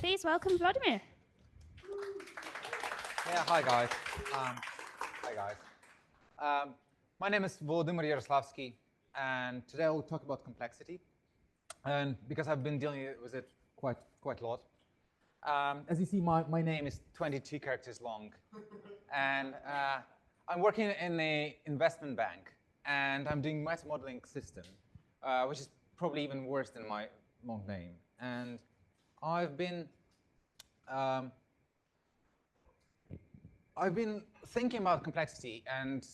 Please welcome Volodymyr. Yeah, hi guys. My name is Volodymyr Yaroslavskyi, and today I'll talk about complexity. And because I've been dealing with it quite a lot. As you see, my name is 22 characters long, and I'm working in an investment bank, and I'm doing meta modeling system, which is probably even worse than my long name. And I've been thinking about complexity and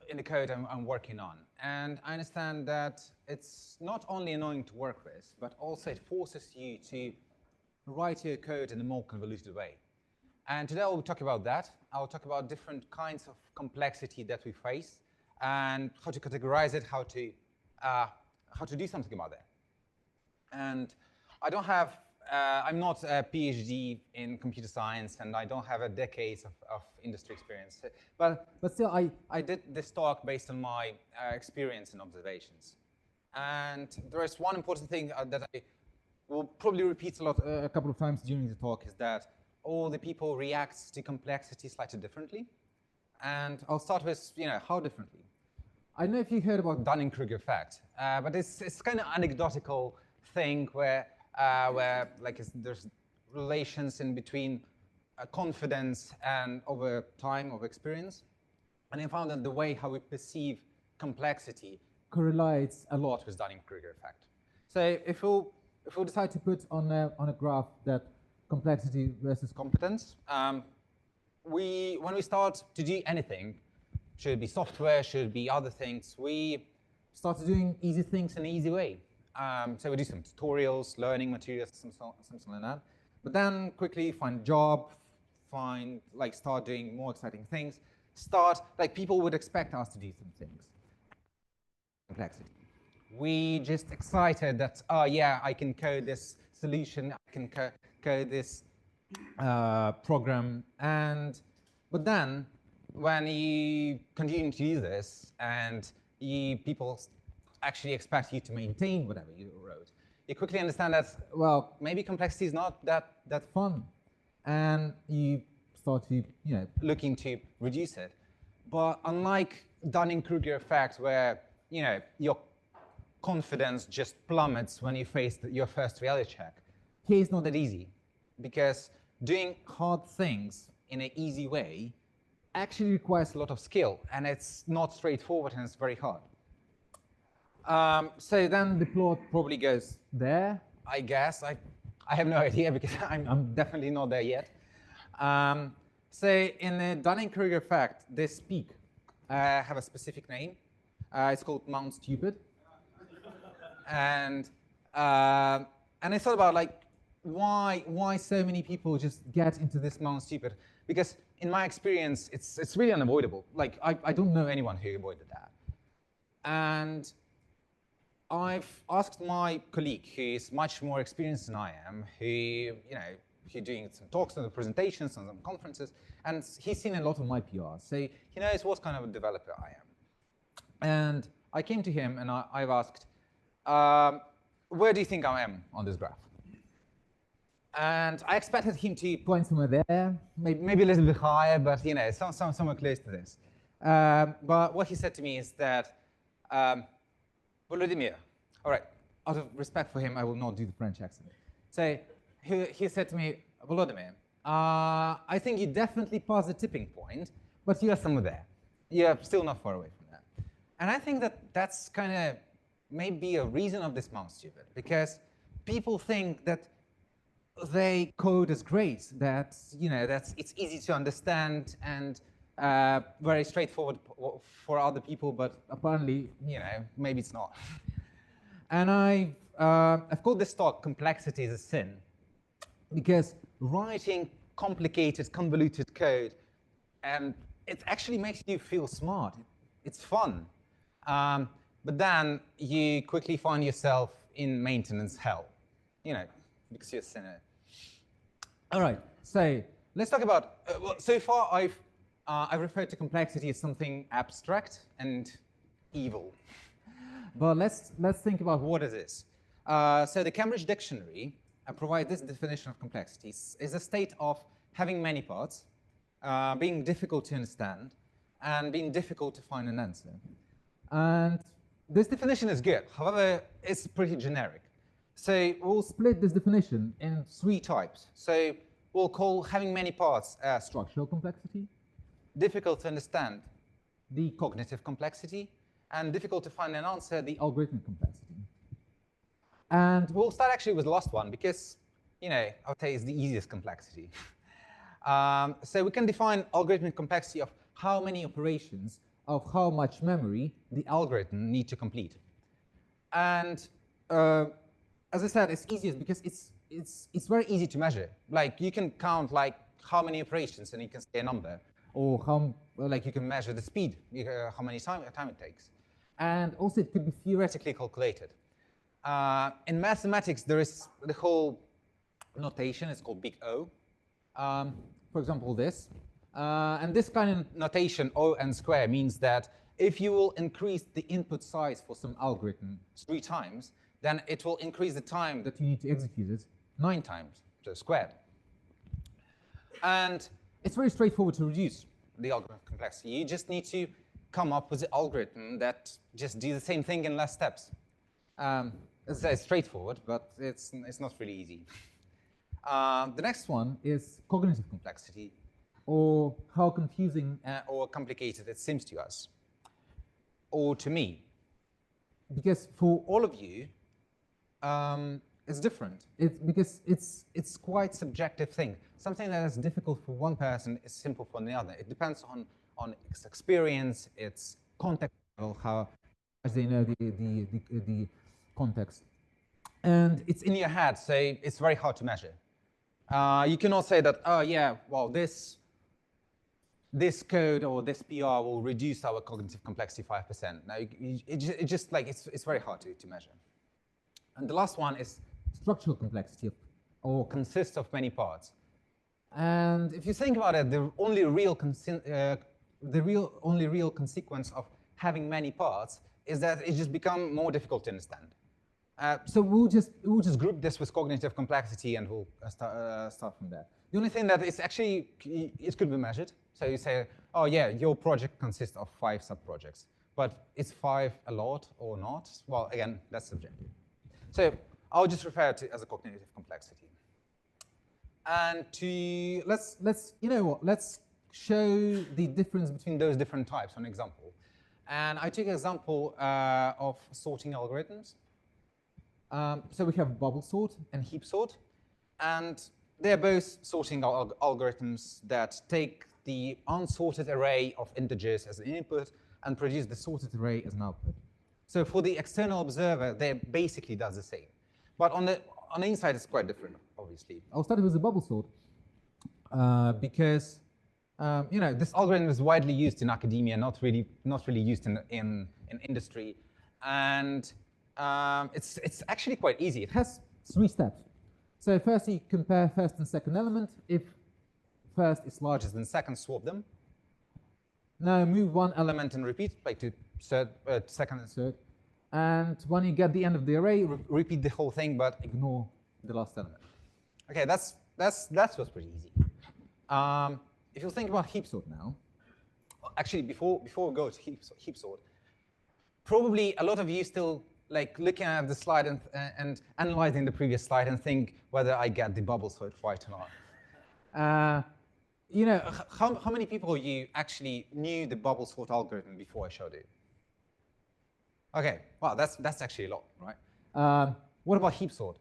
in the code I'm working on, and I understand that it's not only annoying to work with, but also it forces you to write your code in a more convoluted way. And today I'll talk about that. I'll talk about different kinds of complexity that we face and how to categorize it, how to do something about it. And I don't have I'm not a PhD in computer science, and I don't have a decades of industry experience. But still, I did this talk based on my experience and observations. And there is one important thing that I will probably repeat a couple of times during the talk, is that all the people react to complexity slightly differently. And I'll start with, how differently. I don't know if you heard about Dunning-Kruger effect, but it's kind of anecdotal thing where there's relations in between confidence and over time of experience. And I found that the way how we perceive complexity correlates a lot with Dunning-Kruger effect. So if we decide to put on a graph that complexity versus competence, when we start to do anything, should it be software, should it be other things, we start doing easy things in an easy way. So we do some tutorials, learning materials, something like that. But then quickly find a job, start doing more exciting things. People would expect us to do some things. Complexity. We just excited that, oh yeah, I can code this solution, I can code this program. But then when you continue to do this and people actually expect you to maintain whatever you wrote, you quickly understand that, well, maybe complexity is not that fun, and you start to looking to reduce it. But unlike Dunning-Kruger effect, where your confidence just plummets when you face your first reality check, here it's not that easy, because doing hard things in an easy way actually requires a lot of skill, and it's not straightforward, and it's very hard. So then the plot probably goes there, I guess. I have no idea, because I'm definitely not there yet. So in the Dunning-Kruger effect, this peak have a specific name. It's called Mount Stupid. And I thought about why so many people just get into this Mount Stupid, because in my experience, it's really unavoidable. I don't know anyone who avoided that. And I've asked my colleague, who is much more experienced than I am, who's doing some talks and presentations and some conferences, and he's seen a lot of my PRs, so he knows what kind of a developer I am. And I came to him and I've asked, where do you think I am on this graph? And I expected him to point somewhere there, maybe a little bit higher, but somewhere close to this. But what he said to me is that, Volodymyr, all right, out of respect for him, I will not do the French accent. So he said to me, Volodymyr, I think you definitely passed the tipping point, but you are somewhere there. You're still not far away from that. And I think that that's kind of maybe a reason of this Mount Stupid, because people think that they code is great, that it's easy to understand and very straightforward for other people, but apparently, maybe it's not. And I've called this talk "Complexity is a Sin," because writing complicated, convoluted code, and it actually makes you feel smart. It's fun, but then you quickly find yourself in maintenance hell, because you're a sinner. All right, so let's talk about. So far, I've referred to complexity as something abstract and evil. But let's think about what it is. So the Cambridge Dictionary provide this definition of complexity is a state of having many parts, being difficult to understand, and being difficult to find an answer. And this definition is good. However, it's pretty generic. So we'll split this definition in 3 types. So we'll call having many parts structural complexity, difficult to understand, the cognitive complexity, and difficult to find an answer, the algorithmic complexity. And we'll start actually with the last one because, I would say it's the easiest complexity. So we can define algorithmic complexity of how many operations of how much memory the algorithm needs to complete. And as I said, it's easiest because it's very easy to measure. Like you can count like how many operations and you can say a number, or how you can measure the speed, how many time it takes. And also it could be theoretically calculated. In mathematics, there is the whole notation. It's called big O. For example, this. And this kind of notation, O n square, means that if you will increase the input size for some algorithm 3 times, then it will increase the time that you need to execute it 9 times, so squared. And it's very straightforward to reduce the algorithm complexity. You just need to come up with an algorithm that just do the same thing in less steps. As I say, it's straightforward, but it's not really easy. The next one is cognitive complexity, or how confusing or complicated it seems to us, or to me. Because for all of you, it's different. Because it's quite subjective thing. Something that is difficult for one person is simple for the other. It depends on its experience, its context, how as they know the context. And it's in your head, so it's very hard to measure. You cannot say that, oh yeah, well this code or this PR will reduce our cognitive complexity 5%. Now, it's very hard to measure. And the last one is structural complexity, or consists of many parts. And if you think about it, the only real consequence of having many parts is that it just becomes more difficult to understand. So we'll just group this with cognitive complexity, and we'll start from there. The only thing that is actually, it could be measured. So you say, oh yeah, your project consists of 5 sub-projects, but is 5 a lot or not? Well, again, that's subjective. So I'll just refer to it as a cognitive complexity. And let's show the difference between those different types on an example. And I took an example of sorting algorithms. So we have bubble sort and heap sort, and they're both sorting algorithms that take the unsorted array of integers as an input and produce the sorted array as an output. So for the external observer, they basically does the same. But on the inside, it's quite different, obviously. I'll start with the bubble sort because this algorithm is widely used in academia, not really used in industry, and it's actually quite easy. It has 3 steps. So first you compare first and second element. If first is larger than second, swap them. Now move one element and repeat, like to second and third. And when you get the end of the array, repeat the whole thing, but ignore the last element. Okay, that's what's pretty easy. If you think about heap sort now, actually before we go to heap sort, probably a lot of you still like looking at the slide and analyzing the previous slide and think whether I get the bubble sort right or not. How many people of you actually knew the bubble sort algorithm before I showed it? Okay, well, that's actually a lot, right? What about heap sort?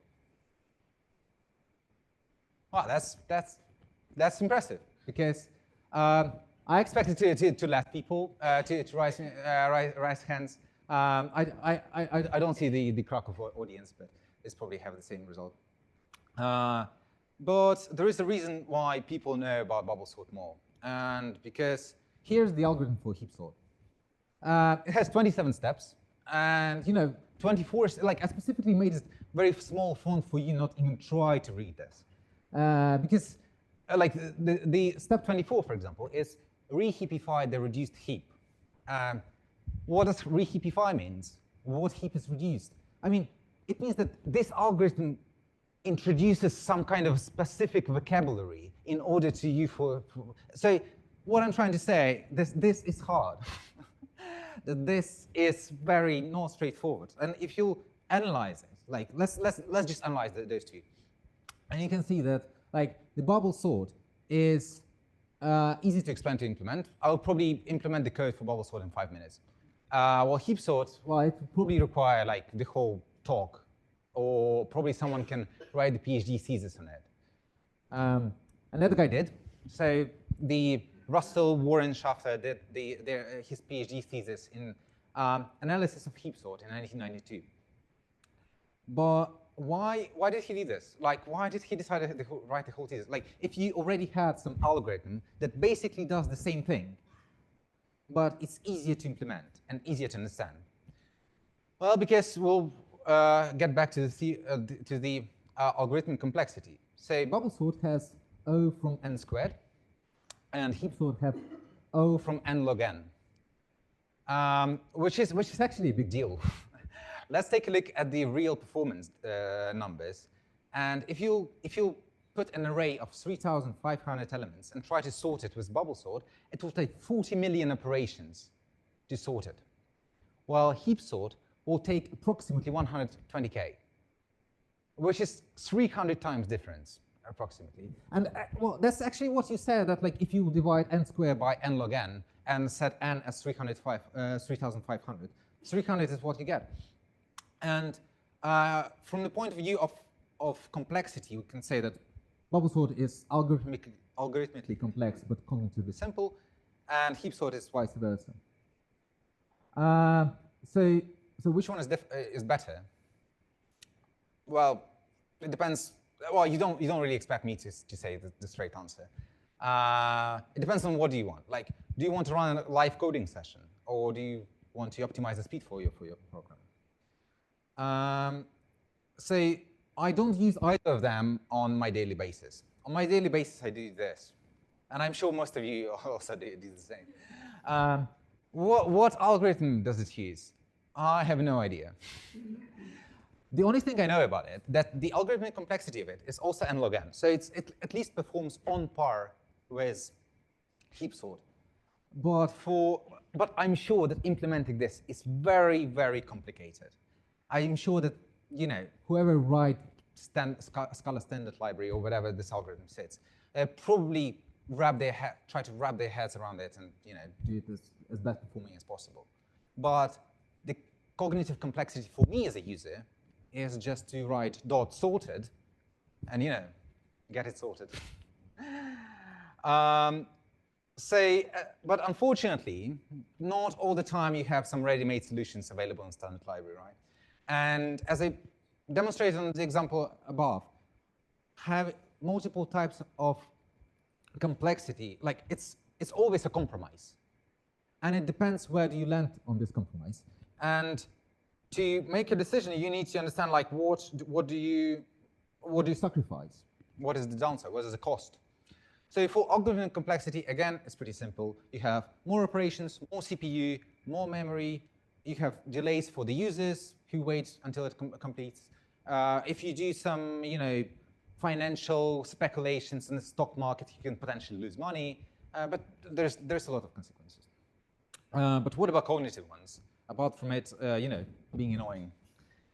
Wow, that's impressive, because I expected to let people to raise hands. I don't see the Krakow audience, but it's probably have the same result. But there is a reason why people know about bubble sort more, and because here's the algorithm for heap sort. It has 27 steps, and 24. Like I specifically made this very small font for you not even try to read this, because like the step 24, for example, is reheapify the reduced heap. What does reheapify means? What heap is reduced? I mean, it means that this algorithm introduces some kind of specific vocabulary in order to use so what I'm trying to say, this is hard. That this is very not straightforward. And if you analyze it, like let's just analyze those two. And you can see that like the bubble sort is easy to explain to implement. I'll probably implement the code for bubble sort in 5 minutes. Well, heap sort, well, it would probably require like the whole talk, or probably someone can write the PhD thesis on it. Another guy did. So the Russell Warren Schaffer did his PhD thesis in analysis of heap sort in 1992. But why did he do this? Like, why did he decide to write the whole thesis? Like, if you already had some algorithm that basically does the same thing, but it's easier to implement and easier to understand. Well, because we'll get back to the algorithmic complexity. Say bubble sort has O from n squared, and heap sort have O from n log n, which is actually a big deal. Let's take a look at the real performance numbers. And if you put an array of 3,500 elements and try to sort it with bubble sort, it will take 40 million operations to sort it. While heap sort will take approximately 120K, which is 300 times difference, approximately. And well, that's actually what you said, that like if you divide n squared by n log n and set n as 3,500, 300 is what you get. And from the point of view of complexity, we can say that bubble sort is algorithmically complex but cognitively simple, and heap sort is vice versa. So which one is better? Well, it depends. Well, you don't really expect me to say the straight answer. It depends on what do you want. Like, do you want to run a live coding session, or do you want to optimize the speed for your program? So I don't use either of them on my daily basis. On my daily basis, I do this, and I'm sure most of you also do the same. What algorithm does it use? I have no idea. The only thing I know about it, that the algorithmic complexity of it is also n log n. So it at least performs on par with heap sort. But I'm sure that implementing this is very, very complicated. I'm sure that, you know, whoever writes Scala standard library or whatever this algorithm sits, probably try to wrap their heads around it and, you know, do it as best performing as possible. But the cognitive complexity for me as a user is just to write dot sorted and, you know, get it sorted. But unfortunately, not all the time you have some ready-made solutions available in standard library, right? And as I demonstrated on the example above, have multiple types of complexity. Like it's always a compromise, and it depends where do you land on this compromise. And to make a decision, you need to understand like what do you sacrifice? What is the downside? What is the cost? So for algorithmic complexity, again, it's pretty simple. You have more operations, more CPU, more memory. You have delays for the users who wait until it completes. If you do some, you know, financial speculations in the stock market, you can potentially lose money. But there's a lot of consequences. But what about cognitive ones? Apart from it, you know, being annoying.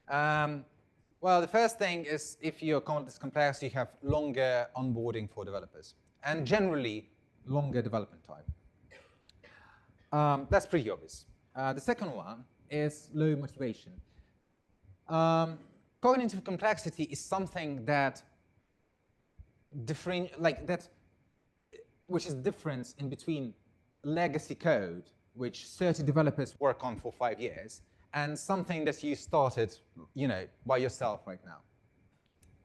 Well, the first thing is if your code is complex, you have longer onboarding for developers, and generally longer development time. That's pretty obvious. The second one is low motivation. Cognitive complexity is something that which is difference in between legacy code, which 30 developers work on for 5 years, and something that you started, you know, by yourself right now.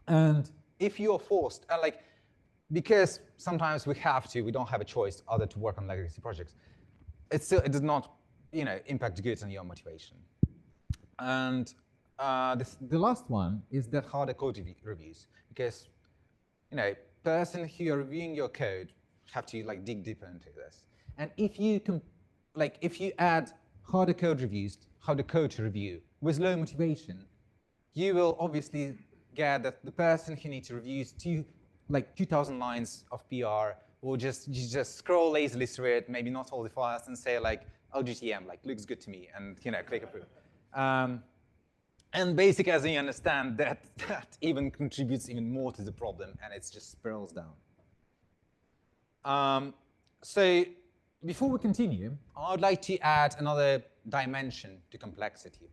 And if you're forced, because sometimes we don't have a choice other to work on legacy projects, it does not, you know, impact good on your motivation. And the last one is the harder code reviews, because, you know, person who are reviewing your code have to like dig deeper into this. And if you add harder code reviews, harder code to review with low motivation, you will obviously get that the person who needs to review 2,000 lines of PR will just scroll lazily through it, maybe not all the files, and say like, oh, GTM, like looks good to me, and click approve. And basically, as you understand, that even contributes even more to the problem, and it just spirals down. So before we continue, I would like to add another dimension to complexity.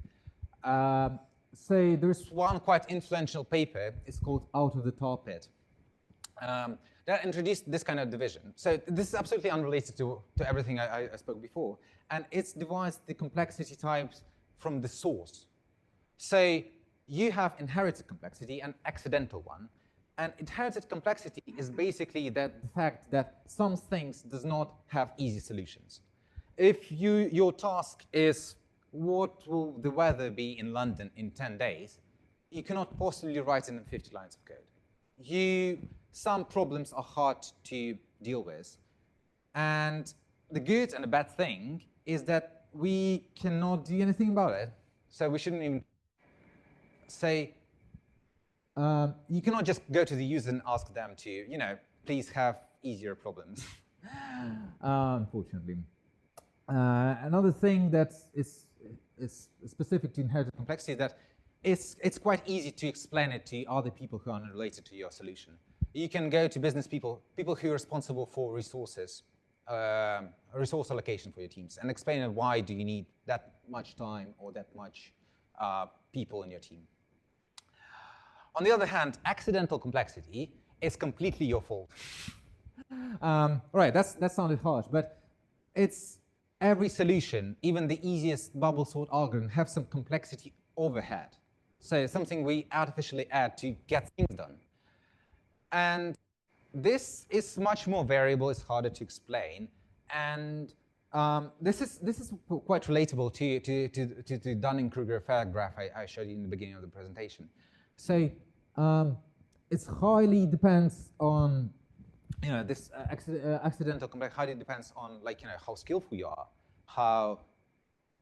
So there's one quite influential paper. It's called Out of the Tar Pit. That introduced this kind of division. So this is absolutely unrelated to everything I spoke before. And it's divides the complexity types from the source. So you have inherited complexity and accidental one. And inherited complexity is basically the fact that some things does not have easy solutions. If your task is what will the weather be in London in 10 days, you cannot possibly write it in 50 lines of code. Some problems are hard to deal with. And the good and the bad thing is that we cannot do anything about it. So we shouldn't even say, you cannot just go to the user and ask them to, please have easier problems. Unfortunately. Another thing that is specific to inherited complexity is that it's quite easy to explain it to other people who are unrelated to your solution. You can go to business people who are responsible for resources, resource allocation for your teams, and explain why do you need that much time or that much people in your team. On the other hand, accidental complexity is completely your fault. Right, that sounded harsh, but it's every solution, even the easiest bubble sort algorithm, have some complexity overhead. So something we artificially add to get things done. And this is much more variable, it's harder to explain. And this is quite relatable to the Dunning-Kruger effect graph I showed you in the beginning of the presentation. So it highly depends on this accidental complexity highly depends on how skillful you are, how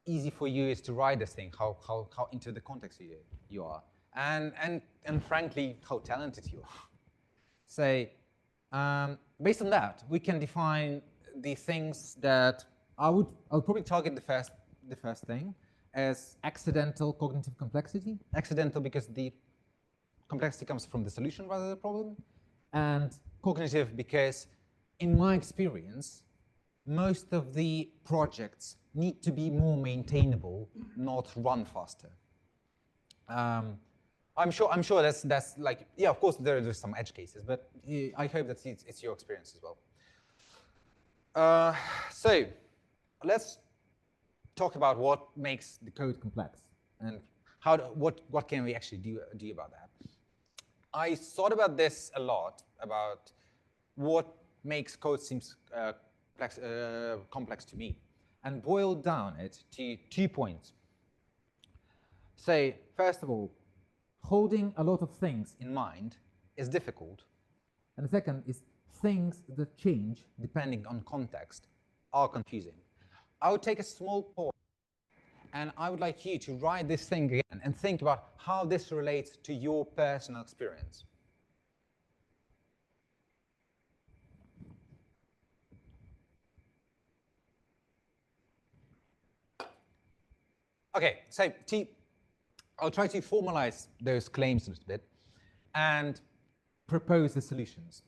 easy for you is to write this thing, how into the context you are, and frankly how talented you are. So based on that, we can define the things that I would probably target the first thing as accidental cognitive complexity. Accidental because the complexity comes from the solution rather than the problem, and cognitive because, in my experience, most of the projects need to be more maintainable, not run faster. I'm sure that's like, yeah, of course there's some edge cases, but I hope that it's your experience as well. So let's talk about what makes the code complex and what can we actually do about that. I thought about this a lot, about what makes code seems complex to me, and boiled down it to 2 points. So first of all, holding a lot of things in mind is difficult. And the second is things that change depending on context are confusing. I would take a small pause, and I would like you to write this thing again and think about how this relates to your personal experience. Okay, so I'll try to formalize those claims a little bit and propose the solutions.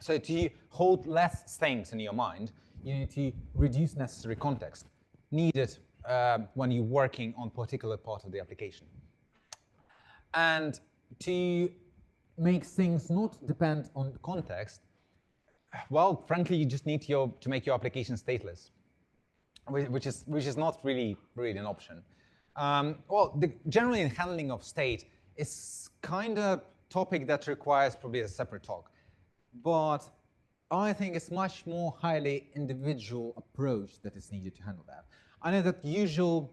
So to hold less things in your mind, you need to reduce necessary context needed when you're working on a particular part of the application. And to make things not depend on context, well, frankly, you just need to make your application stateless, which is not really an option. Well, generally, the handling of state is kind of topic that requires probably a separate talk, but I think it's much more highly individual approach that is needed to handle that. I know that usual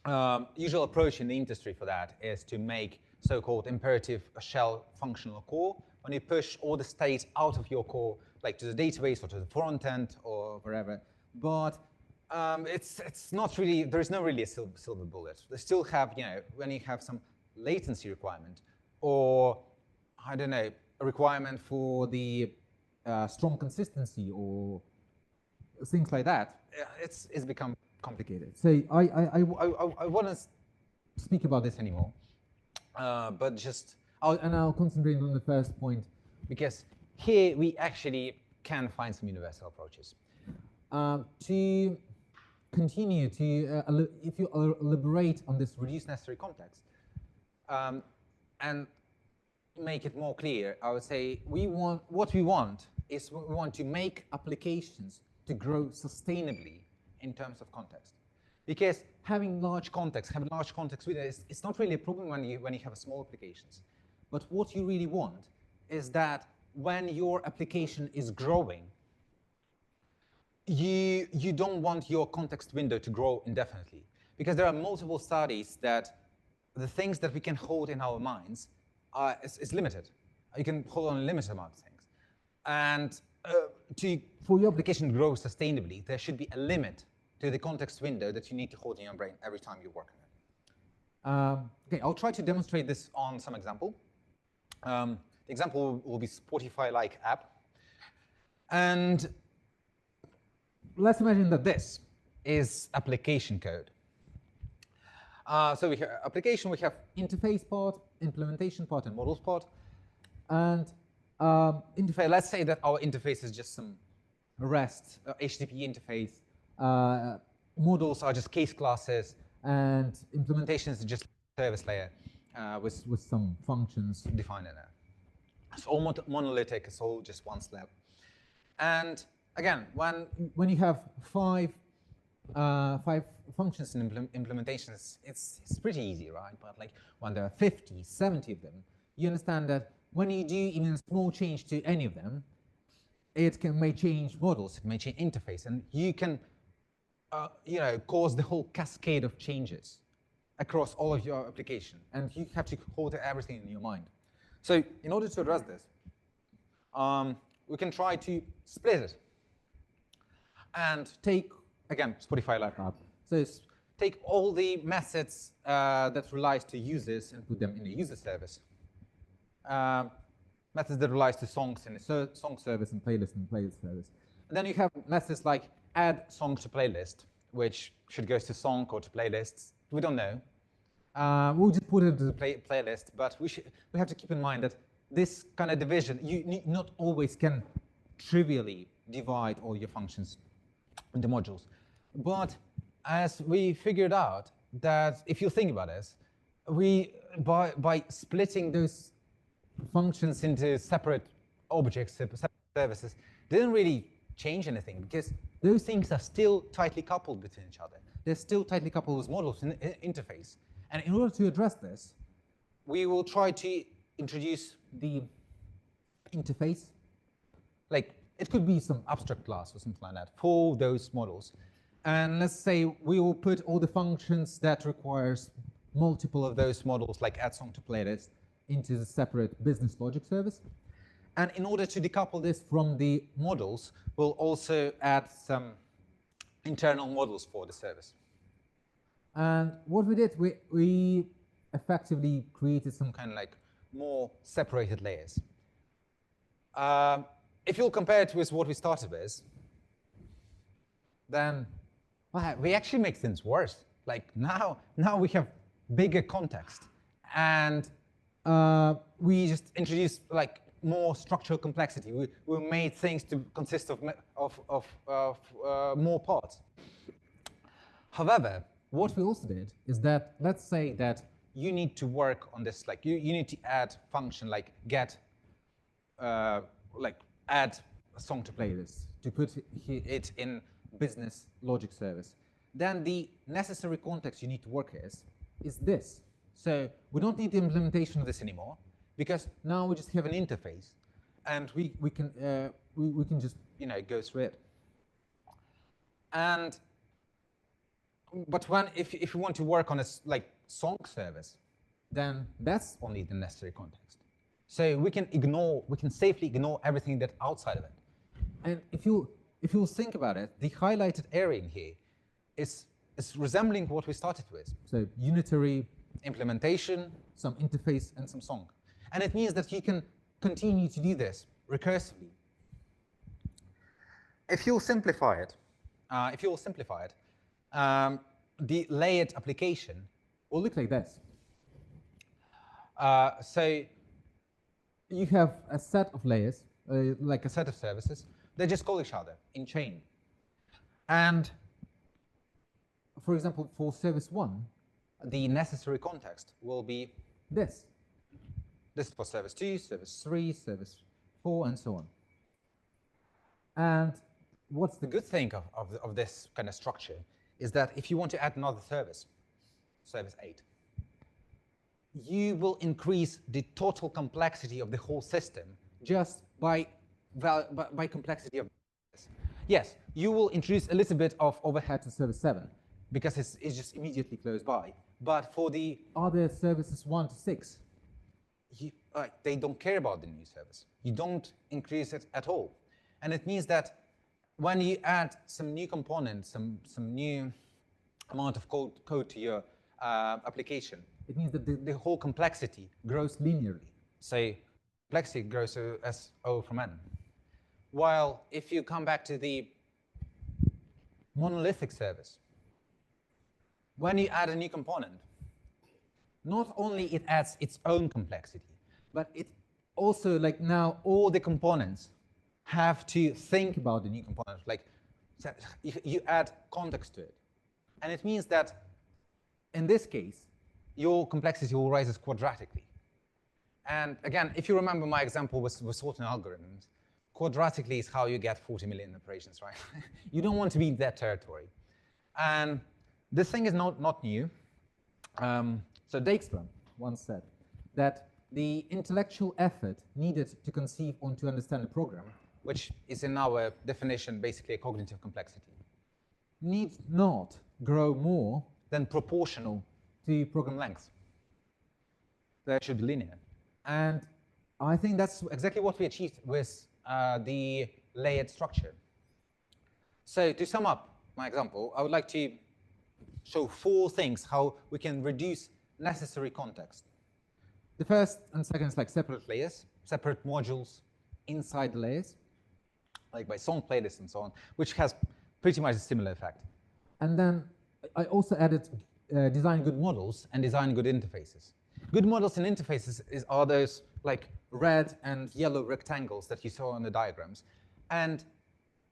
approach in the industry for that is to make so-called imperative shell functional core. When you push all the state out of your core, like to the database or to the front end or wherever, but it's not really, there is no really a silver bullet. They still have, when you have some latency requirement, or I don't know, a requirement for the strong consistency or things like that, it's become complicated. So I want to speak about this anymore, but just I'll concentrate on the first point, because here we actually can find some universal approaches. To continue to, if you elaborate on this reduced necessary context and make it more clear, I would say what we want to make applications to grow sustainably in terms of context. Because having large context with it, it's not really a problem when you have small applications. But what you really want is that when your application is growing, you don't want your context window to grow indefinitely, because there are multiple studies that the things that we can hold in our minds is limited. You can hold on a limited amount of things. And for your application to grow sustainably, there should be a limit to the context window that you need to hold in your brain every time you work on it. Okay, I'll try to demonstrate this on some example. The example will be Spotify-like app. And let's imagine that this is application code. So we have application, we have interface part, implementation part, and models part. And interface, let's say that our interface is just some REST, HTTP interface. Models are just case classes, and implementation is just service layer with some functions defined in there. It's all monolithic, it's all just one slab. And again, when you have five functions in implementations, it's pretty easy, right? But like when there are 50, 70 of them, you understand that when you do even a small change to any of them, it may change models, it may change interface, and you can cause the whole cascade of changes across all of your application, and you have to hold everything in your mind. So in order to address this, we can try to split it and take, again, Spotify-like app. So take all the methods that relies to users and put them in the user service. Methods that relies to songs in the song service and playlist service. And then you have methods like add song to playlist, which should go to song or to playlists. We don't know. We'll just put it into the playlist, but we have to keep in mind that this kind of division, you not always can trivially divide all your functions into modules. But as we figured out that if you think about this, by splitting those functions into separate objects, separate services, didn't really change anything, because those things are still tightly coupled between each other. They're still tightly coupled with models in interface. And in order to address this, we will try to introduce the interface. Like, it could be some abstract class or something like that for those models. And let's say we will put all the functions that requires multiple of those models, like add song to playlist, into the separate business logic service. And in order to decouple this from the models, we'll also add some internal models for the service. And what we did, we effectively created some kind of like more separated layers. If you'll compare it with what we started with, then we actually make things worse. Like now we have bigger context, and we just introduced like more structural complexity. We made things to consist of more parts. However, what we also did is that, let's say that you need to work on this, like you need to add function like get, like add a song to playlist to put it in business logic service. Then the necessary context you need to work is this. So we don't need the implementation of this anymore, because now we just have an interface, and we can just go through it. And but if you want to work on a like song service, then that's only the necessary context. So we can safely ignore everything that's outside of it. And if you think about it, the highlighted area in here is resembling what we started with. So unitary implementation, some interface, and some song. And it means that you can continue to do this recursively. If you'll simplify it, the layered application will look like this. So you have a set of layers, like a set of services. They just call each other in chain. And for example, for service 1, the necessary context will be this. This is for service 2, service 3, service 4, and so on. And what's the good thing of this kind of structure is that if you want to add another service, service 8, you will increase the total complexity of the whole system just by complexity of this. Yes, you will introduce a little bit of overhead to service 7 because it's just immediately close by. But for the other services 1 to 6, they don't care about the new service. You don't increase it at all. And it means that when you add some new components, some new amount of code to your application, it means that the whole complexity grows linearly. So complexity grows as O from N. While if you come back to the monolithic service, when you add a new component, not only it adds its own complexity, but it also, like now, all the components have to think about the new component. Like you add context to it. And it means that in this case, your complexity will rise quadratically. And again, if you remember my example with sorting algorithms, quadratically is how you get 40 million operations, right? You don't want to be in that territory. And this thing is not new. So Dijkstra once said that the intellectual effort needed to conceive or to understand a program, which is in our definition basically a cognitive complexity, needs not grow more than proportional to program length. That should be linear. And I think that's exactly what we achieved with the layered structure. So to sum up my example, I would like to show 4 things how we can reduce necessary context. The first and second is like separate layers, separate modules inside the layers, like by song playlist and so on, which has pretty much a similar effect. And then I also added design good models and design good interfaces. Good models and interfaces are those like red and yellow rectangles that you saw on the diagrams. And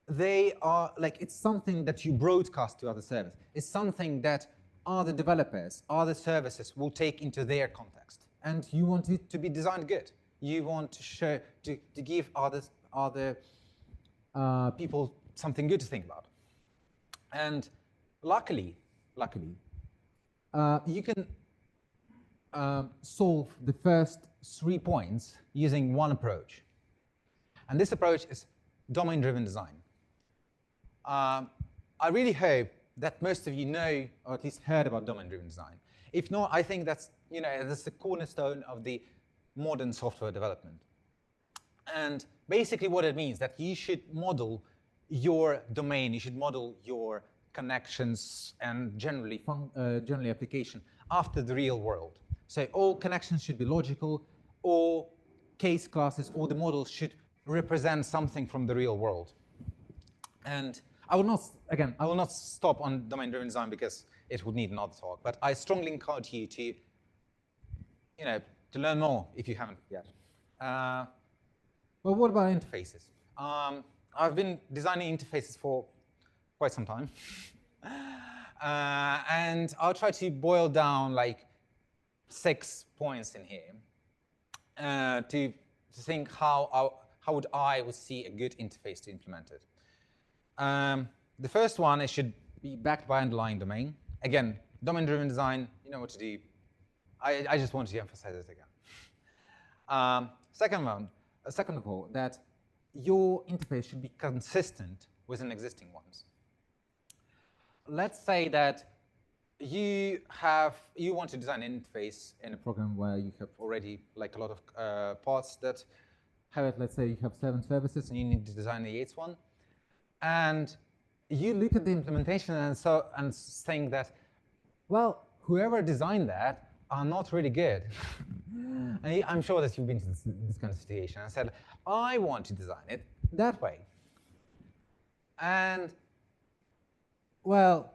they are like, it's something that you broadcast to other servers. It's something that other developers, other services will take into their context. And you want it to be designed good. You want to show, to give other people something good to think about. And luckily, you can solve the first 3 points using one approach. And this approach is domain-driven design. I really hope that most of you know, or at least heard about domain-driven design. If not, I think that's, that's the cornerstone of the modern software development. And basically what it means that you should model your domain, you should model your connections and generally application after the real world. So all connections should be logical, all case classes, all the models should represent something from the real world. And I will not stop on domain-driven design because it would need another talk, but I strongly encourage you to, to learn more if you haven't yet. Well, what about interfaces? I've been designing interfaces for quite some time. And I'll try to boil down like 6 points in here to think how would I see a good interface to implement it. The first one, it should be backed by underlying domain. Again, domain-driven design, you know what to do. I just wanted to emphasize it again. Second of all, that your interface should be consistent with an existing ones. Let's say that you want to design an interface in a program where you have already like a lot of parts that have it. Let's say you have 7 services and you need to design the 8th one. And you look at the implementation and think that, well, whoever designed that are not really good. I'm sure that you've been to this kind of situation. I said, I want to design it that way. And, well,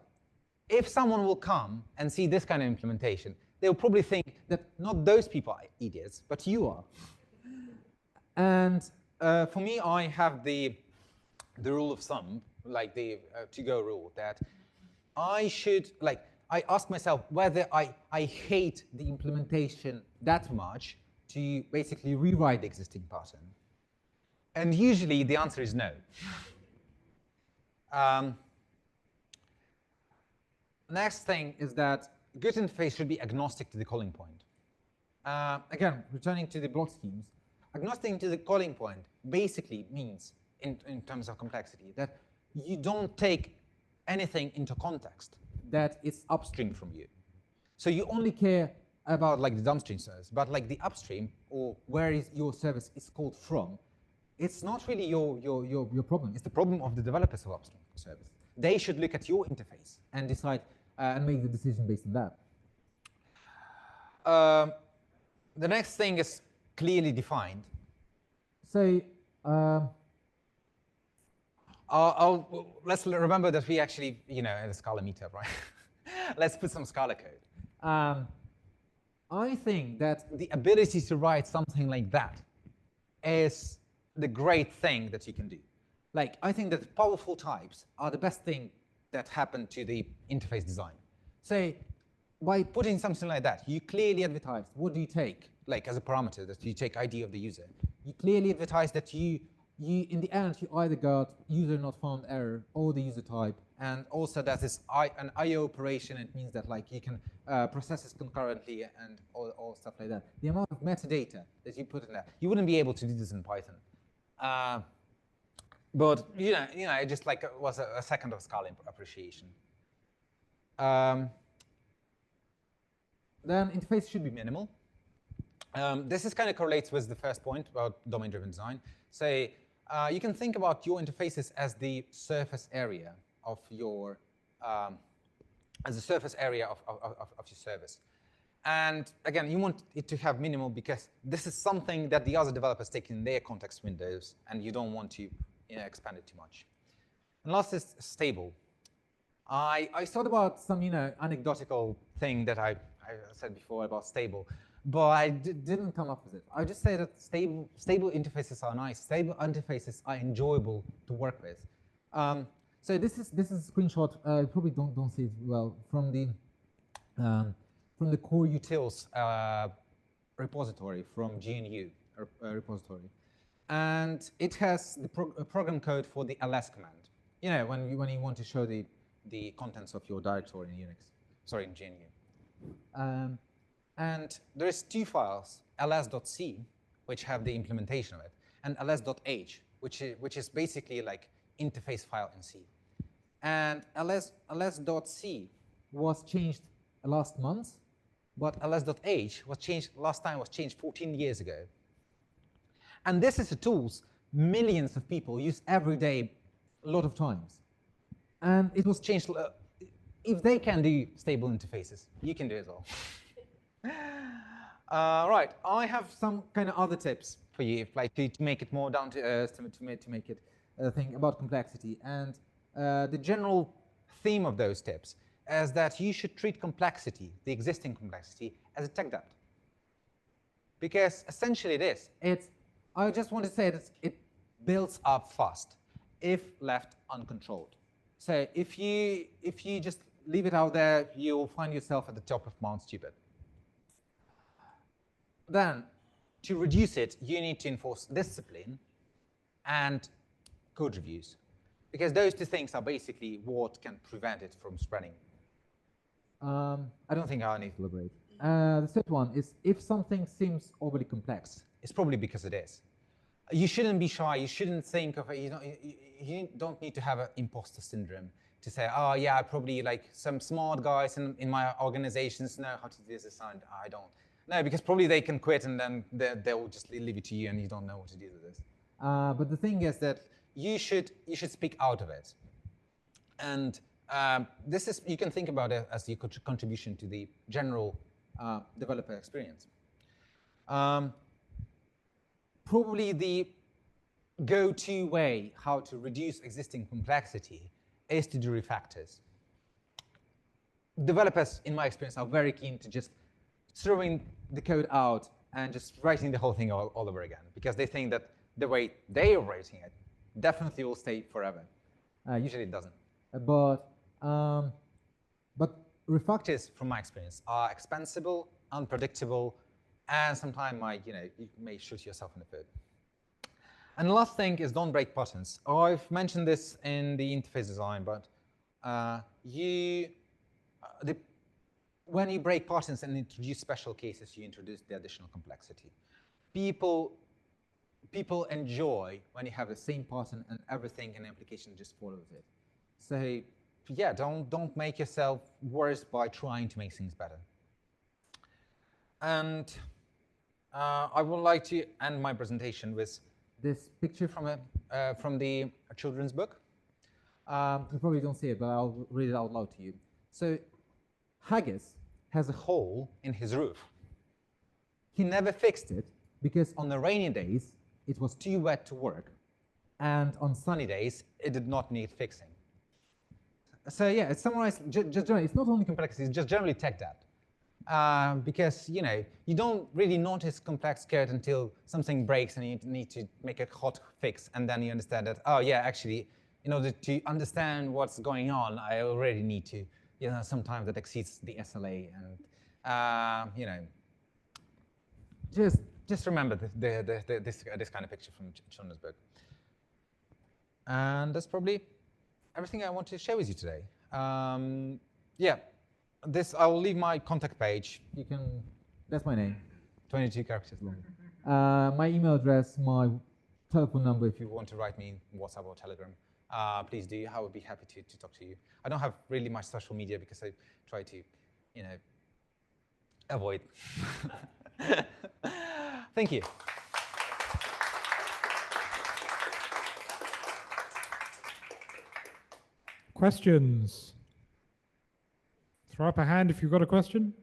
if someone will come and see this kind of implementation, they'll probably think that not those people are idiots, but you are. And for me, I have the rule of thumb, like the to-go rule, that I ask myself whether I hate the implementation that much to basically rewrite the existing pattern. And usually the answer is no. Next thing is that good interface should be agnostic to the calling point. Again, returning to the block schemes, agnostic to the calling point basically means, in terms of complexity, that you don't take anything into context that is upstream from you. So you only care about like the downstream service, but like the upstream, or where is your service is called from, it's not really your problem. It's the problem of the developers of upstream service. They should look at your interface and decide and make the decision based on that. The next thing is clearly defined. So let's remember that we actually, in a Scala meetup, right? Let's put some Scala code. I think that the ability to write something like that is the great thing that you can do. Like, I think that powerful types are the best thing that happened to the interface design. So by putting something like that, you clearly advertise what do you take, like as a parameter, that you take ID of the user. You clearly advertise that you in the end, you either got user not found error or the user type, and also that is an I/O operation. It means that like you can process this concurrently and all stuff like that. The amount of metadata that you put in there, you wouldn't be able to do this in Python. But it just like was a second of Scala appreciation. Then interface should be minimal. This is kind of correlates with the first point about domain-driven design. So you can think about your interfaces as the surface area of your your service. And again, you want it to have minimal because this is something that the other developers take in their context windows, and you don't want to expand it too much. And last is stable. I thought about some anecdotal thing that I said before about stable, but I didn't come up with it. I just say that stable interfaces are nice. Stable interfaces are enjoyable to work with. So this is a screenshot. Probably don't see it well from the core utils repository from GNU repository, and it has the program code for the ls command. When you want to show the contents of your directory in Unix, sorry, in GNU. And there's two files, ls.c, which have the implementation of it, and ls.h, which is basically like interface file in C. And ls.c was changed last month, but ls.h was changed 14 years ago. And this is a tool millions of people use every day, a lot of times. And it was changed. If they can do stable interfaces, you can do it all. Right, I have some kind of other tips for you, like to make it more down to earth, to make it a thing about complexity. And the general theme of those tips is that you should treat complexity, the existing complexity, as a tech debt. Because essentially it is. I just want to say that it builds up fast if left uncontrolled. So if you just leave it out there, you'll find yourself at the top of Mount Stupid. Then, to reduce it, you need to enforce discipline and code reviews, because those two things are basically what can prevent it from spreading. I don't think I need to elaborate. The third one is, if something seems overly complex, it's probably because it is. You shouldn't be shy. You shouldn't think of it. You don't need to have an imposter syndrome to say, oh yeah, probably like some smart guys in my organizations know how to do this, and I don't. No, because probably they can quit and then they will just leave it to you and you don't know what to do with this. But the thing is that you should speak out of it. And this is, you can think about it as your contribution to the general developer experience. Probably the go-to way how to reduce existing complexity is to do refactors. Developers, in my experience, are very keen to just throwing the code out and just writing the whole thing all over again, because they think that the way they are writing it definitely will stay forever. Usually it doesn't. But refactors, from my experience, are expensible, unpredictable, and sometimes you may shoot yourself in the foot. And the last thing is don't break patterns. I've mentioned this in the interface design, but when you break patterns and introduce special cases, you introduce the additional complexity. People enjoy when you have the same pattern and everything in the application just follows it. So yeah, don't make yourself worse by trying to make things better. And I would like to end my presentation with this picture from the children's book. You probably don't see it, but I'll read it out loud to you. So Haggis has a hole in his roof. He never fixed it because on the rainy days, it was too wet to work. And on sunny days, it did not need fixing. So yeah, it's summarized just generally. It's not only complexity, it's just generally tech debt. Because you don't really notice complex code until something breaks and you need to make a hot fix, and then you understand that, oh yeah, actually, in order to understand what's going on, I already need to, sometimes that exceeds the SLA, and just remember this kind of picture from children's book. And that's probably everything I want to share with you today. Yeah. I will leave my contact page. That's my name, 22 characters long. My email address, my telephone number, if you want to write me in WhatsApp or Telegram, please do. I would be happy to talk to you. I don't have really much social media because I try to, avoid. Thank you. Questions? Throw up a hand if you've got a question.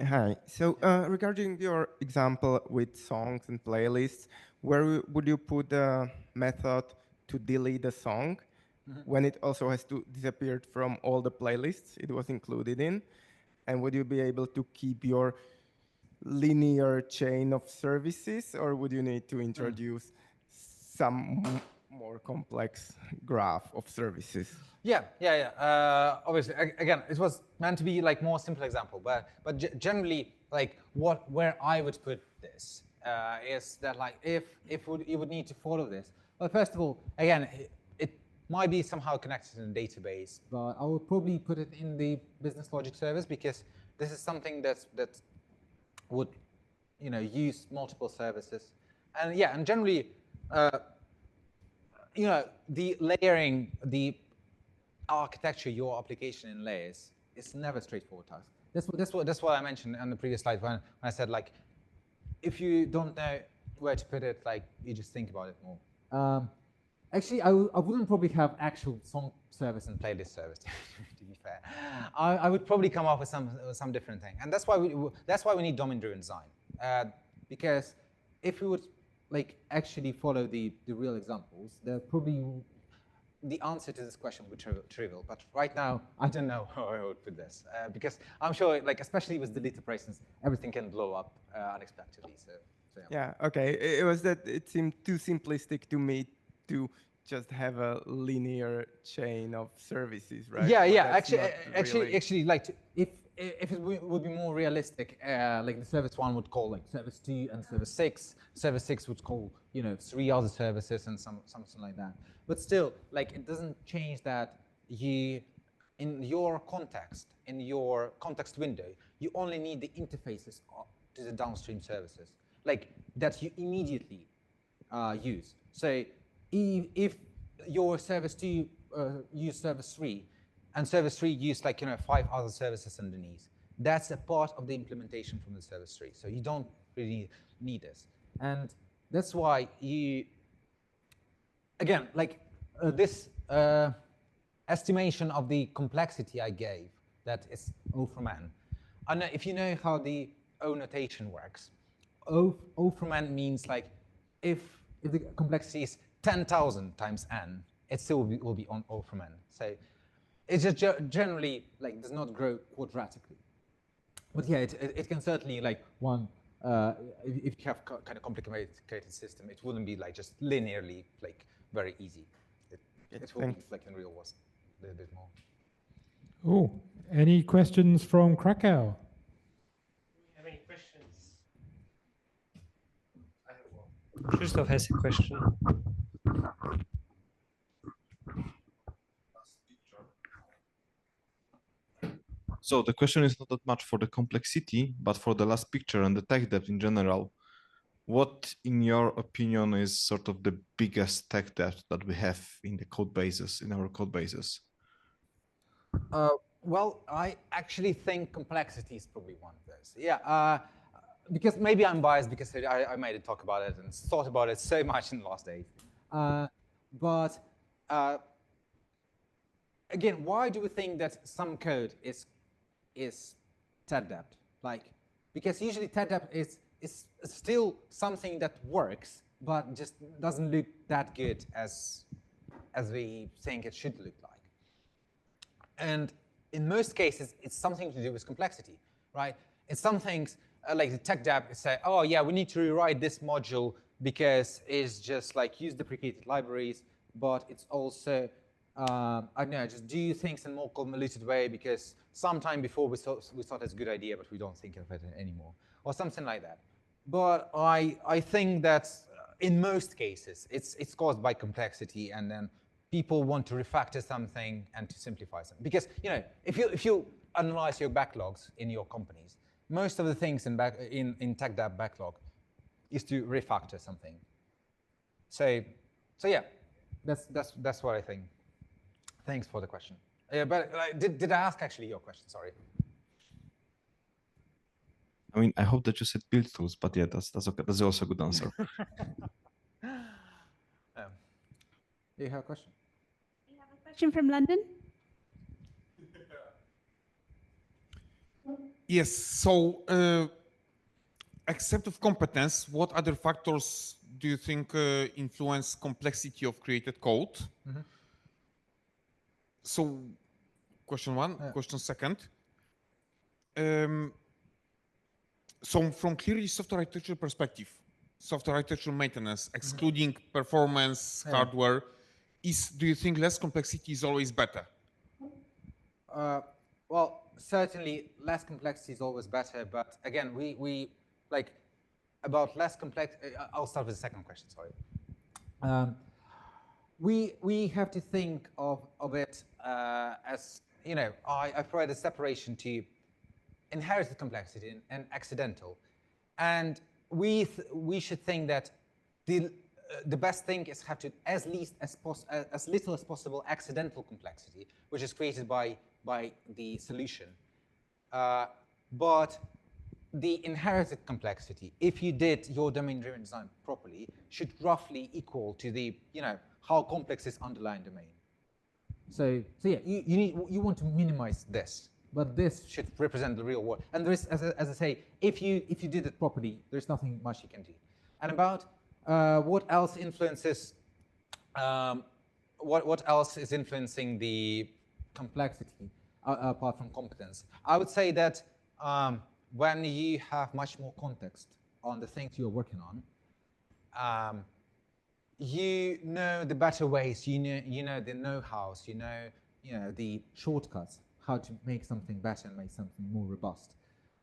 Hi. So regarding your example with songs and playlists, where would you put the method to delete a song when it also has to disappear from all the playlists it was included in? And would you be able to keep your linear chain of services, or would you need to introduce some more complex graph of services? Yeah. Obviously, again, it was meant to be like more simple example, but generally, like where I would put this is that like if you would need to follow this. Well, first of all, again, it might be somehow connected in a database, but I would probably put it in the business logic service because this is something that would use multiple services, and yeah, and generally. The layering, the architecture, your application in layers, is never a straightforward task. That's what I mentioned on the previous slide when I said like, if you don't know where to put it, like you just think about it more. Actually, I wouldn't probably have actual song service and playlist service. To be fair, I would probably come up with some different thing, and that's why we need domain-driven design, because if we would actually follow the real examples, the answer to this question would be trivial. But right now, I don't know how I would put this because I'm sure, especially with delete operations, everything can blow up unexpectedly. So yeah. Okay. It was that it seemed too simplistic to me to just have a linear chain of services, right? Yeah. Actually, if it would be more realistic, like the service 1 would call service 2 and service 6. Service 6 would call 3 other services and something like that. But still, it doesn't change that in your context window, you only need the interfaces to the downstream services, that you immediately use. So if your service 2 use service 3, and service 3 used 5 other services underneath, that's a part of the implementation from the service 3. So you don't really need this. And that's why you, again, this estimation of the complexity I gave, that is O from n. And if you know how the O notation works, O from n means like if the complexity is 10,000 times n, it still will be on O from n. So it just generally like does not grow quadratically. But yeah, it can certainly like if you have kind of complicated system, it wouldn't be like just linearly like very easy. It will be like in real world a little bit more. Oh, any questions from Krakow? Do we have any questions? I have one. Christoph has a question. So the question is not that much for the complexity, but for the last picture and the tech debt in general. What, in your opinion, is sort of the biggest tech debt that we have in the code bases, in our code bases? Well, I actually think complexity is probably one of those. Yeah, because maybe I'm biased because I made a talk about it and thought about it so much in the last days. But again, why do we think that some code is TED debt? Like, because usually TED debt is still something that works, but just doesn't look that good as we think it should look like. And in most cases, it's something to do with complexity, right? It's some things like the tech debt say, oh yeah, we need to rewrite this module because it's just like use deprecated libraries, but it's also I don't know, just do things in a more convoluted way because sometime before we thought it's a good idea, but we don't think of it anymore, or something like that. But I think that in most cases, it's caused by complexity, and then people want to refactor something and to simplify something. Because if you analyze your backlogs in your companies, most of the things in tech debt backlog is to refactor something. So yeah, that's what I think. Thanks for the question. But did I ask actually your question? Sorry. I mean, I hope that you said build tools, but yeah, that's okay. That's also a good answer. Do you have a question? We have a question from London. Yes. So, except of competence, what other factors do you think influence complexity of created code? Mm-hmm. So, question one. Question second. So, from clearly software architecture perspective, software architecture maintenance, excluding performance, hardware, do you think less complexity is always better? Well, certainly less complexity is always better, but again, we like about less complex. I'll start with the second question. Sorry. We have to think of it as I provide a separation to inherited complexity and accidental, and we should think that the best thing is have to as little as possible accidental complexity, which is created by the solution. But the inherited complexity, if you did your domain-driven design properly, should roughly equal to the how complex is underlying domain. So yeah, you want to minimize this, but this should represent the real world. And there is, as I say, if you did it properly, there's nothing much you can do. And about what else influences what else is influencing the complexity apart from competence? I would say that when you have much more context on the things you're working on, you know the better ways, you know the know-hows, you know the shortcuts, how to make something better and make something more robust.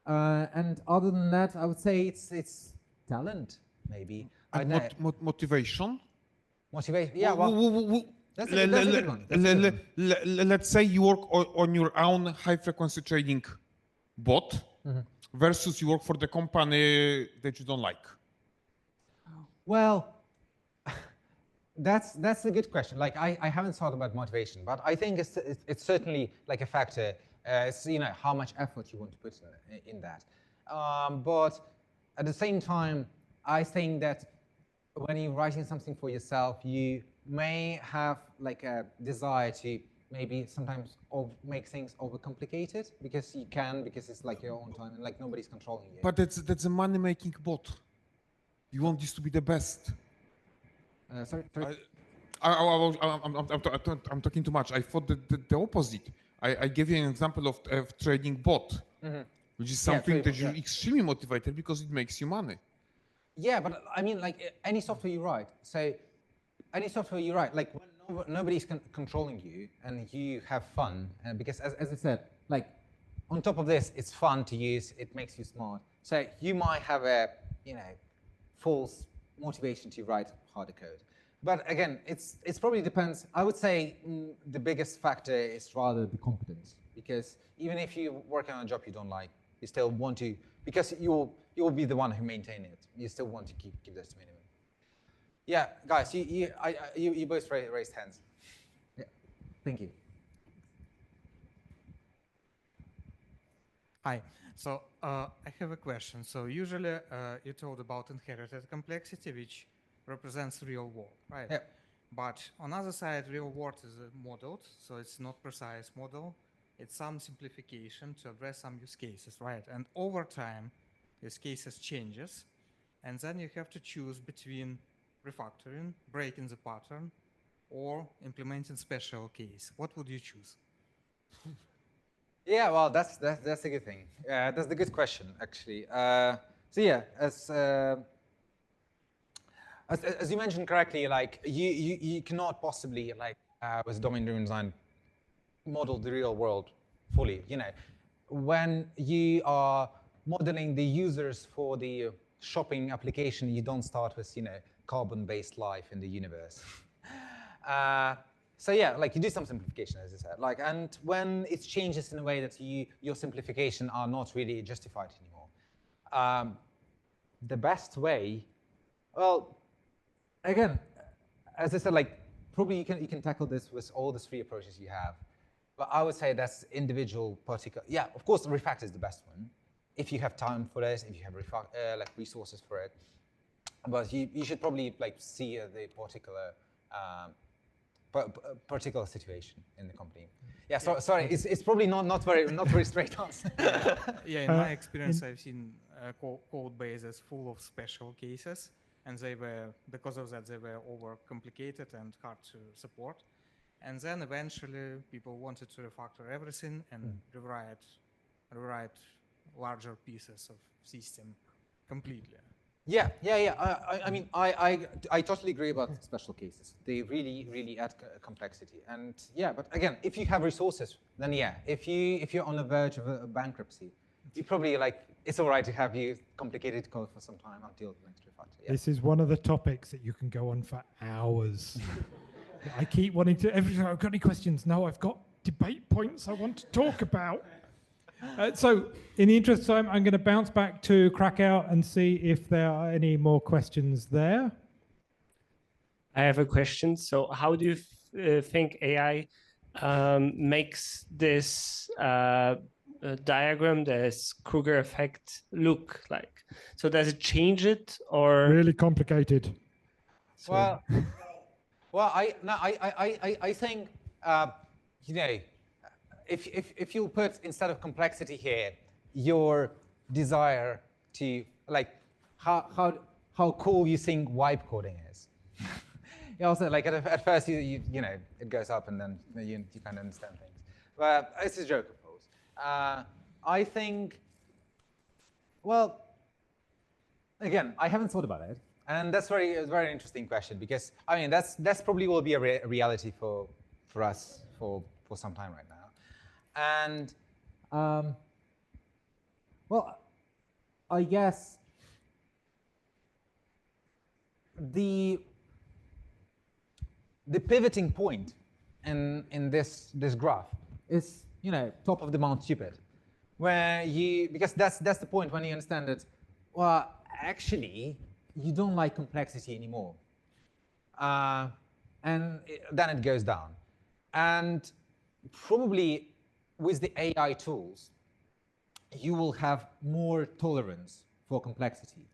And other than that, I would say it's talent, maybe. And motivation? Motivation, yeah. Well, that's a good one. Let's say you work on your own high-frequency trading bot versus you work for the company that you don't like. Well, that's a good question. Like I haven't thought about motivation, but I think it's certainly like a factor. It's how much effort you want to put in that. But at the same time, I think that when you're writing something for yourself, you may have like a desire to maybe sometimes make things overcomplicated because you can, because it's like your own time and like nobody's controlling you. But that's a money-making bot. You want this to be the best. Sorry. I'm talking too much. I thought the opposite. I gave you an example of trading bot, which is something that you're extremely motivated because it makes you money. Yeah, but I mean, like any software you write. So any software you write, like when nobody's controlling you and you have fun, and because as I said, like on top of this, it's fun to use. It makes you smart. So you might have a false motivation to write harder code. But again, it's probably depends. I would say the biggest factor is rather the competence, because even if you're working on a job you don't like, you still want to, because you'll be the one who maintain it. You still want to keep this to minimum. Yeah, guys, you both raised hands. Yeah, thank you. Hi. So I have a question. So usually you told about inherited complexity, which represents real world, right? Yeah. But on other side, real world is modeled, so it's not precise model. It's some simplification to address some use cases, right? And over time, use cases changes, and then you have to choose between refactoring, breaking the pattern, or implementing special case. What would you choose? Yeah, well, that's a good thing. That's the good question, actually. So yeah, as you mentioned correctly, like you cannot possibly like with domain-driven design model the real world fully. You know, when you are modeling the users for the shopping application, you don't start with carbon-based life in the universe. So yeah, like you do some simplification, as I said, like, and when it changes in a way that your simplification are not really justified anymore, the best way, well, again, as I said, like probably you can tackle this with all the three approaches you have, but I would say that's individual particular. Yeah, of course, refactor is the best one if you have time for this, if you have like resources for it. But you should probably like see the particular situation in the company. Yeah, so, sorry, it's probably not very straight answer. Yeah, in my experience, I've seen code bases full of special cases, and they were, because of that, they were overcomplicated and hard to support. And then eventually, people wanted to refactor everything and rewrite larger pieces of system completely. Yeah. I mean, I totally agree about special cases. They really add complexity. And yeah, but again, if you have resources, then yeah. If you're on the verge of a bankruptcy, you probably like it's all right to have you complicated code for some time until the next refactor. Yeah. This is one of the topics that you can go on for hours. I keep wanting to. Every time I've got any questions? No, I've got debate points I want to talk about. So, in the interest of time, I'm going to bounce back to Krakow and see if there are any more questions there. I have a question. So how do you think AI makes this diagram, this Kruger effect, look like? So does it change it, or? Really complicated. So. Well, I think, if you put, instead of complexity here, your desire to, like, how cool you think wipe coding is. You also, like, at first, you know, it goes up and then you kind of understand things. But it's a joke, of course. I think, well, again, I haven't thought about it. And that's a very interesting question, because, I mean, that's probably will be a reality for us for some time right now. And, well, I guess the pivoting point in this graph is, you know, top of the Mount Stupid, where because that's the point when you understand that, well, actually, you don't like complexity anymore. And then it goes down. And probably with the AI tools, you will have more tolerance for complexity.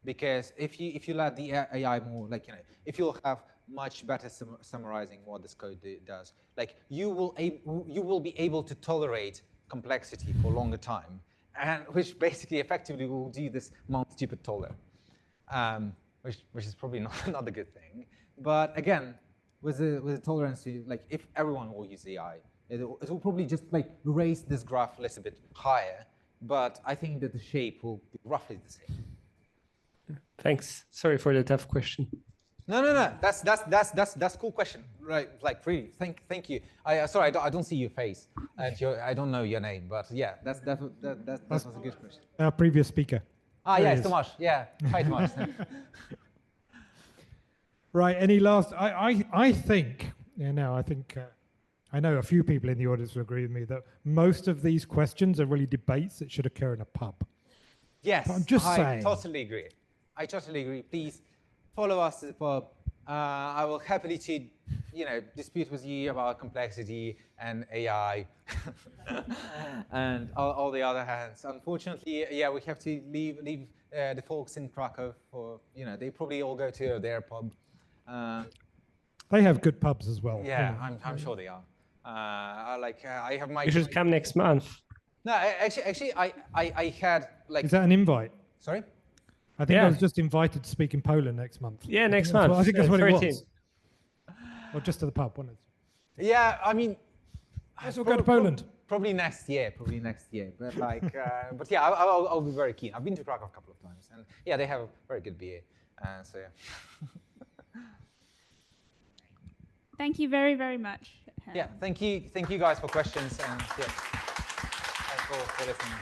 Because if you let the AI more, like, you know, if you'll have much better summarizing what this code does. Like you will be able to tolerate complexity for a longer time, and which basically effectively will do this Mount stupid taller, which is probably not a good thing. But again, with the tolerance, like if everyone will use AI, it will probably just like raise this graph a little bit higher. But I think that the shape will be roughly the same. Thanks. Sorry for the tough question. No. That's a cool question, right? Like really, thank you. Sorry, I don't see your face, and I don't know your name, but yeah, that was a good question. Our previous speaker. Ah, There yeah, he it's is. Tomasz. Yeah, hi Tomasz. Right. Any last? I think. Yeah. No. I think. I know a few people in the audience will agree with me that most of these questions are really debates that should occur in a pub. Yes, But I'm just I saying. totally agree. I totally agree. Please follow us at the pub. I will happily to, dispute with you about complexity and AI and all the other hands. Unfortunately, yeah, we have to leave the folks in Krakow for, they probably all go to their pub. They have good pubs as well. Yeah, I'm sure they are. I have my. You should come next month. No, actually, I had like. Is that an invite? Sorry? I think Yeah. I was just invited to speak in Poland next month. Yeah, next I think that's month. what- I think that's what it 13. was. Or just to the pub, wasn't it? Yeah, I mean. Yes, we'll go to Poland. Probably next year. But like, but yeah, I'll be very keen. I've been to Krakow a couple of times, and yeah, they have a very good beer. So yeah. Thank you very, very much. Yeah, thank you guys for questions, and yeah, thanks for listening.